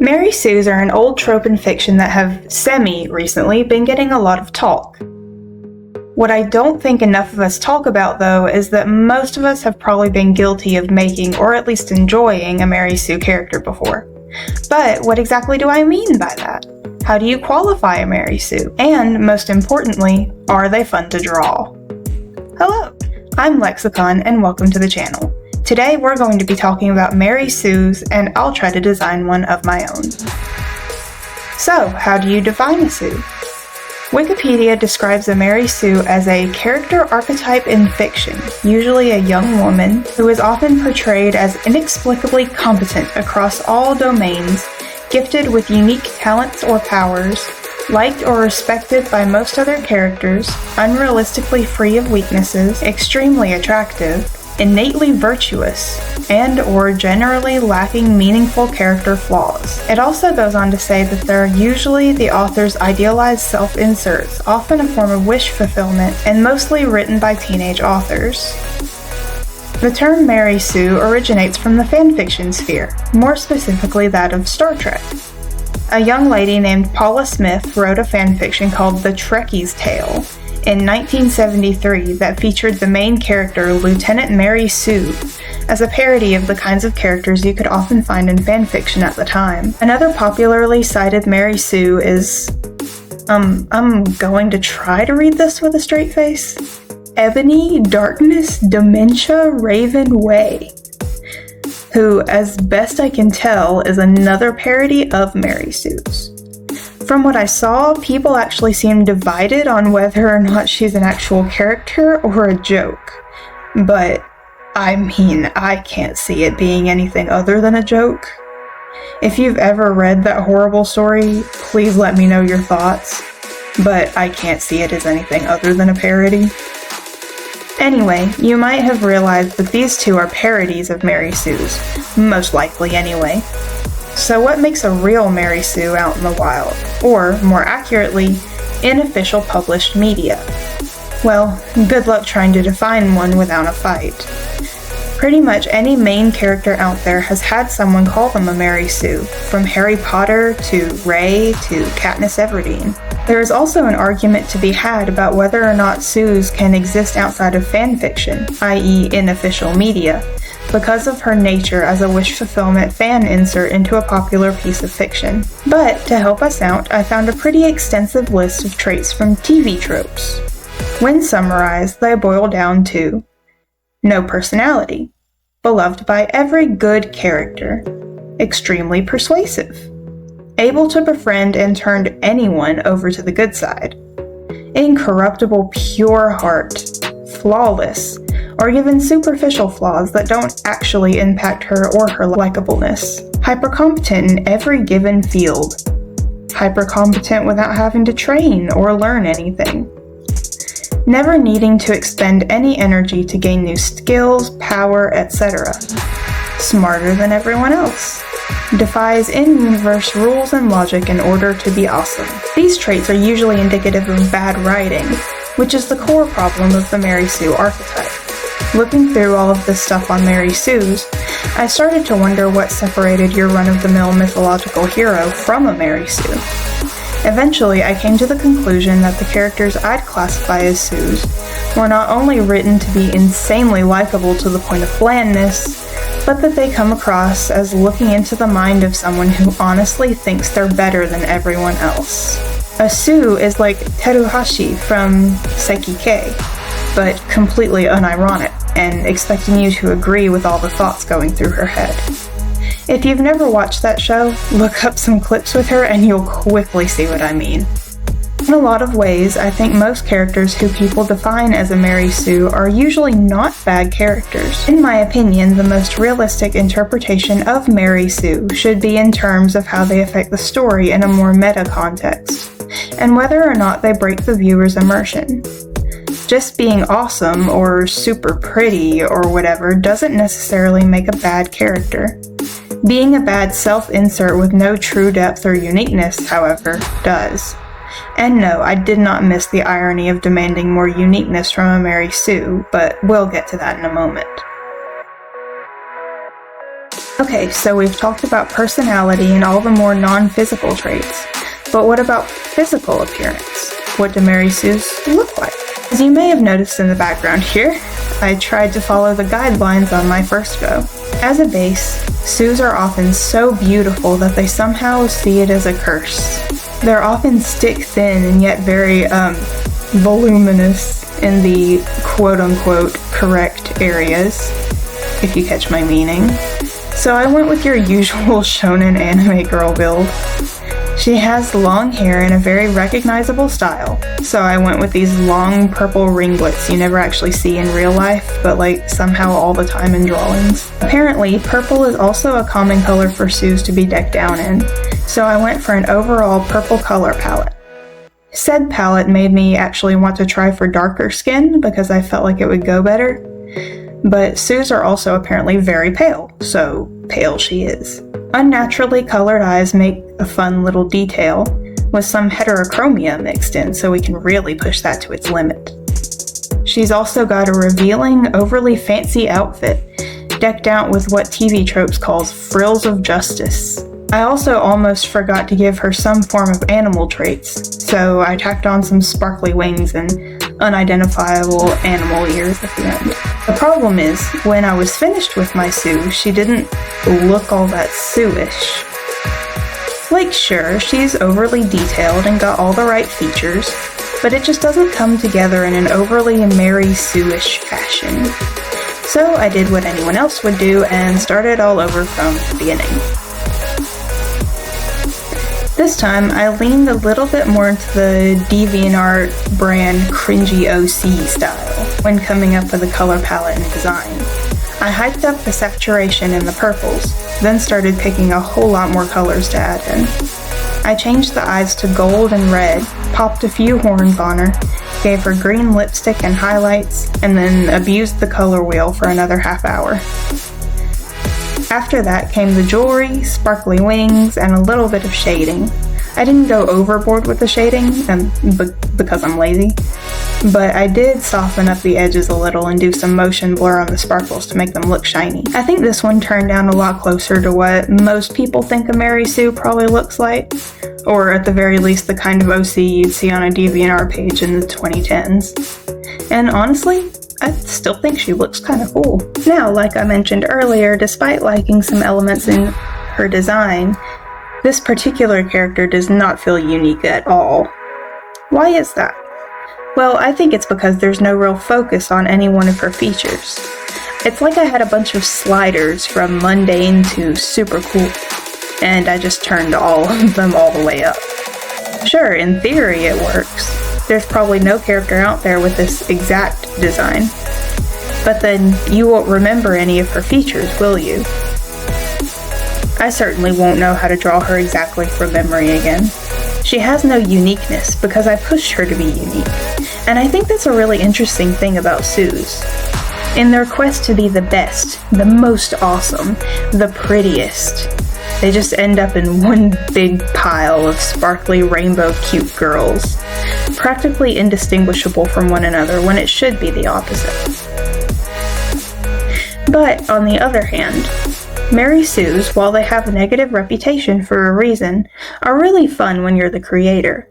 Mary Sues are an old trope in fiction that have recently been getting a lot of talk. What I don't think enough of us talk about, though, is that most of us have probably been guilty of making, or at least enjoying, a Mary Sue character before. But what exactly do I mean by that? How do you qualify a Mary Sue? And, most importantly, are they fun to draw? Hello, I'm Lexicon, and welcome to the channel. Today we're going to be talking about Mary Sues, and I'll try to design one of my own. So, how do you define a Sue? Wikipedia describes a Mary Sue as a character archetype in fiction, usually a young woman, who is often portrayed as inexplicably competent across all domains, gifted with unique talents or powers, liked or respected by most other characters, unrealistically free of weaknesses, extremely attractive, innately virtuous, and or generally lacking meaningful character flaws. It also goes on to say that they're usually the author's idealized self-inserts, often a form of wish fulfillment, and mostly written by teenage authors. The term Mary Sue originates from the fanfiction sphere, more specifically that of Star Trek. A young lady named Paula Smith wrote a fanfiction called The Trekkie's Tale in 1973 that featured the main character, Lieutenant Mary Sue, as a parody of the kinds of characters you could often find in fanfiction at the time. Another popularly cited Mary Sue is, I'm going to try to read this with a straight face, Ebony Darkness Dementia Raven Way, who, as best I can tell, is another parody of Mary Sue's. From what I saw, people actually seem divided on whether or not she's an actual character or a joke. But, I mean, I can't see it being anything other than a joke. If you've ever read that horrible story, please let me know your thoughts. But I can't see it as anything other than a parody. Anyway, you might have realized that these two are parodies of Mary Sue's, most likely anyway. So what makes a real Mary Sue out in the wild? Or, more accurately, in official published media? Well, good luck trying to define one without a fight. Pretty much any main character out there has had someone call them a Mary Sue, from Harry Potter to Ray to Katniss Everdeen. There is also an argument to be had about whether or not Sues can exist outside of fanfiction, i.e. in official media, because of her nature as a wish fulfillment fan insert into a popular piece of fiction. But, to help us out, I found a pretty extensive list of traits from TV tropes. When summarized, they boil down to: no personality, beloved by every good character, extremely persuasive, able to befriend and turn anyone over to the good side, incorruptible pure heart, flawless, or given superficial flaws that don't actually impact her or her likableness. Hypercompetent in every given field. Hypercompetent without having to train or learn anything. Never needing to expend any energy to gain new skills, power, etc. Smarter than everyone else. Defies in-universe rules and logic in order to be awesome. These traits are usually indicative of bad writing, which is the core problem of the Mary Sue archetype. Looking through all of this stuff on Mary Sue's, I started to wonder what separated your run-of-the-mill mythological hero from a Mary Sue. Eventually, I came to the conclusion that the characters I'd classify as Sues were not only written to be insanely likable to the point of blandness, but that they come across as looking into the mind of someone who honestly thinks they're better than everyone else. A Sue is like Teruhashi from Seiki K, but completely unironic, and expecting you to agree with all the thoughts going through her head. If you've never watched that show, look up some clips with her and you'll quickly see what I mean. In a lot of ways, I think most characters who people define as a Mary Sue are usually not bad characters. In my opinion, the most realistic interpretation of Mary Sue should be in terms of how they affect the story in a more meta context, and whether or not they break the viewer's immersion. Just being awesome or super pretty or whatever doesn't necessarily make a bad character. Being a bad self-insert with no true depth or uniqueness, however, does. And no, I did not miss the irony of demanding more uniqueness from a Mary Sue, but we'll get to that in a moment. Okay, so we've talked about personality and all the more non-physical traits. But what about physical appearance? What do Mary Sue's look like? As you may have noticed in the background here, I tried to follow the guidelines on my first go. As a base, Sues are often so beautiful that they somehow see it as a curse. They're often stick-thin and yet very, voluminous in the quote-unquote correct areas, if you catch my meaning. So I went with your usual shonen anime girl build. She has long hair in a very recognizable style, so I went with these long purple ringlets you never actually see in real life, but like somehow all the time in drawings. Apparently, purple is also a common color for Sues to be decked down in, so I went for an overall purple color palette. Said palette made me actually want to try for darker skin because I felt like it would go better, but Sues are also apparently very pale, so pale she is. Unnaturally colored eyes make a fun little detail, with some heterochromia mixed in so we can really push that to its limit. She's also got a revealing, overly fancy outfit, decked out with what TV Tropes calls frills of justice. I also almost forgot to give her some form of animal traits, so I tacked on some sparkly wings and unidentifiable animal ears at the end. The problem is, when I was finished with my Sue, she didn't look all that Sue-ish. Like, sure, she's overly detailed and got all the right features, but it just doesn't come together in an overly Mary Sue-ish fashion. So I did what anyone else would do and started all over from the beginning. This time, I leaned a little bit more into the DeviantArt brand cringy OC style when coming up with a color palette and design. I hyped up the saturation in the purples, then started picking a whole lot more colors to add in. I changed the eyes to gold and red, popped a few horns on her, gave her green lipstick and highlights, and then abused the color wheel for another half hour. After that came the jewelry, sparkly wings, and a little bit of shading. I didn't go overboard with the shading, because I'm lazy, but I did soften up the edges a little and do some motion blur on the sparkles to make them look shiny. I think this one turned down a lot closer to what most people think a Mary Sue probably looks like, or at the very least the kind of OC you'd see on a DeviantArt page in the 2010s. And honestly, I still think she looks kind of cool. Now, like I mentioned earlier, despite liking some elements in her design, this particular character does not feel unique at all. Why is that? Well, I think it's because there's no real focus on any one of her features. It's like I had a bunch of sliders from mundane to super cool, and I just turned all of them all the way up. Sure, in theory it works. There's probably no character out there with this exact design. But then you won't remember any of her features, will you? I certainly won't know how to draw her exactly from memory again. She has no uniqueness because I pushed her to be unique. And I think that's a really interesting thing about Sues. In their quest to be the best, the most awesome, the prettiest, they just end up in one big pile of sparkly rainbow cute girls, practically indistinguishable from one another when it should be the opposite. But on the other hand, Mary Sues, while they have a negative reputation for a reason, are really fun when you're the creator.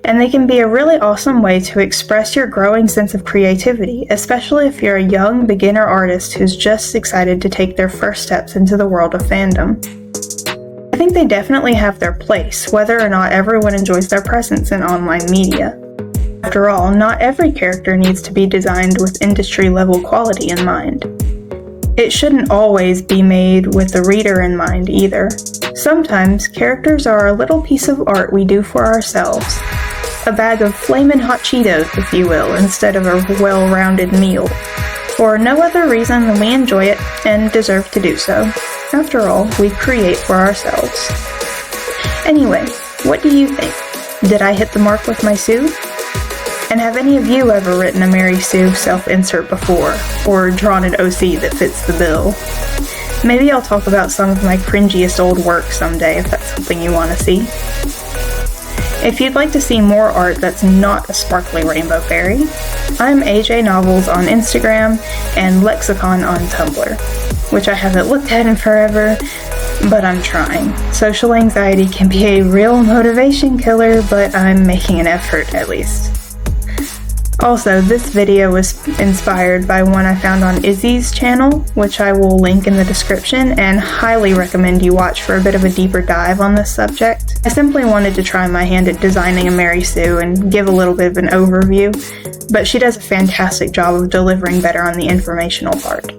And they can be a really awesome way to express your growing sense of creativity, especially if you're a young beginner artist who's just excited to take their first steps into the world of fandom. I think they definitely have their place, whether or not everyone enjoys their presence in online media. After all, not every character needs to be designed with industry-level quality in mind. It shouldn't always be made with the reader in mind either. Sometimes, characters are a little piece of art we do for ourselves. A bag of flamin' hot Cheetos, if you will, instead of a well-rounded meal. For no other reason than we enjoy it and deserve to do so. After all, we create for ourselves. Anyway, what do you think? Did I hit the mark with my Sue? And have any of you ever written a Mary Sue self-insert before, or drawn an OC that fits the bill? Maybe I'll talk about some of my cringiest old work someday if that's something you want to see. If you'd like to see more art that's not a sparkly rainbow fairy, I'm AJ Novels on Instagram and Lexicon on Tumblr. which I haven't looked at in forever, but I'm trying. Social anxiety can be a real motivation killer, but I'm making an effort at least. Also, this video was inspired by one I found on Izzy's channel, which I will link in the description, and highly recommend you watch for a bit of a deeper dive on this subject. I simply wanted to try my hand at designing a Mary Sue and give a little bit of an overview, but she does a fantastic job of delivering better on the informational part.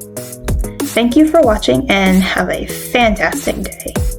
Thank you for watching and have a fantastic day.